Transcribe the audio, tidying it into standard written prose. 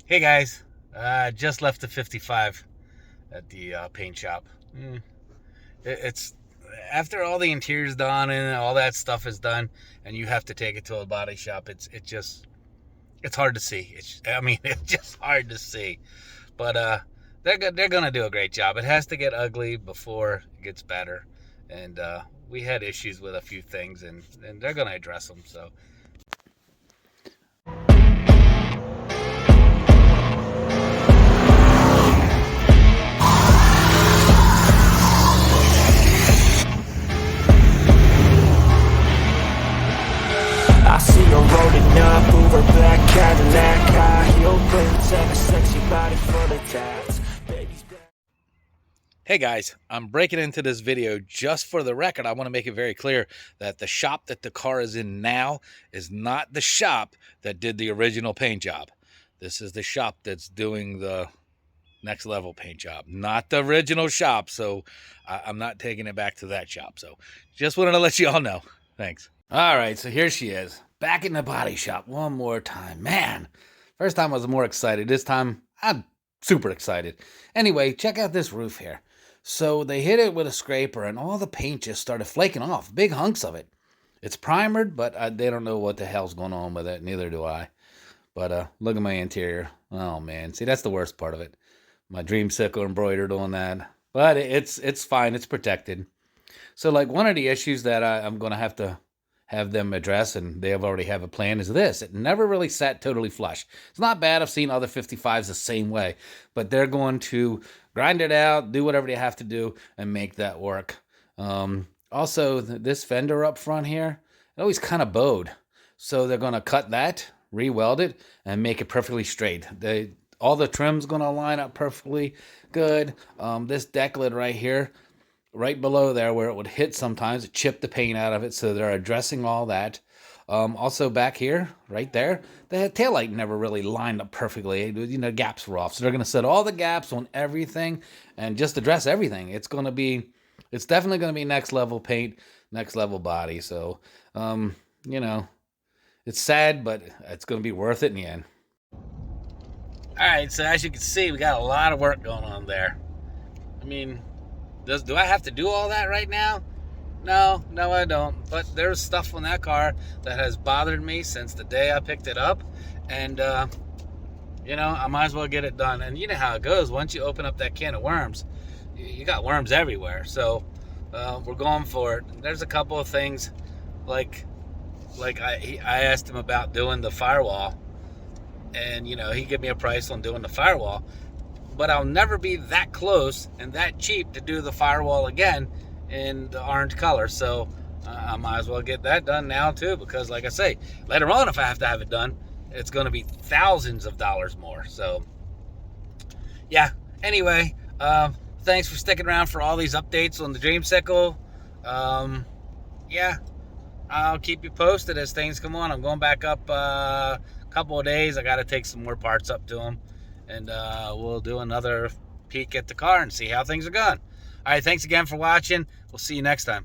Hey guys, just left the 55 at the paint shop. It's after all the interior's done and all that stuff is done, and you have to take it to a body shop. It's hard to see. It's just hard to see. But they're gonna do a great job. It has to get ugly before it gets better, and we had issues with a few things, and they're gonna address them. So I see her rolling up, Uber black Cadillac, high heel boots and a sexy body full of tats. Baby's back. hey guys, I'm breaking into this video just for the record. I want to make it very clear that the shop that the car is in now is not the shop that did the original paint job. This is the shop that's doing the next level paint job, not the original shop. So I'm not taking it back to that shop. So just wanted to let you all know. Thanks. All right, so here she is, back in the body shop one more time. Man, first time I was more excited. This time I'm super excited. Anyway, check out this roof here. So they hit it with a scraper and all the paint just started flaking off, big hunks of it. It's primered, but they don't know what the hell's going on with it. Neither do I. But look at my interior. Oh man, see, that's the worst part of it. My dreamsicle embroidered on that. But it's fine, it's protected. So like one of the issues that I'm going to have them address, and they already have a plan, is this. It never really sat totally flush. It's not bad. I've seen other 55s the same way, but they're going to grind it out, do whatever they have to do, and make that work. Also, this fender up front here, it always kind of bowed. So they're going to cut that, re-weld it, and make it perfectly straight. All the trim's going to line up perfectly good. This deck lid right here, right below there where it would hit sometimes, it chipped the paint out of it, so they're addressing all that. Also back here, right there, the taillight never really lined up perfectly. Gaps were off. So they're going to set all the gaps on everything and just address everything. It's definitely going to be next level paint, next level body. So, it's sad, but it's going to be worth it in the end. All right, so as you can see, we got a lot of work going on there. Do I have to do all that right now? No, I don't. But there's stuff on that car that has bothered me since the day I picked it up. And, I might as well get it done. And you know how it goes. Once you open up that can of worms, you got worms everywhere. So we're going for it. There's a couple of things like I asked him about doing the firewall. And, he gave me a price on doing the firewall. But I'll never be that close and that cheap to do the firewall again in the orange color. So I might as well get that done now too, because like I say, later on, if I have to have it done, it's going to be thousands of dollars more. So yeah, anyway, thanks for sticking around for all these updates on the Dreamsicle. Yeah, I'll keep you posted as things come on. I'm going back up a couple of days. I got to take some more parts up to them. And we'll do another peek at the car and see how things are going. All right, thanks again for watching. We'll see you next time.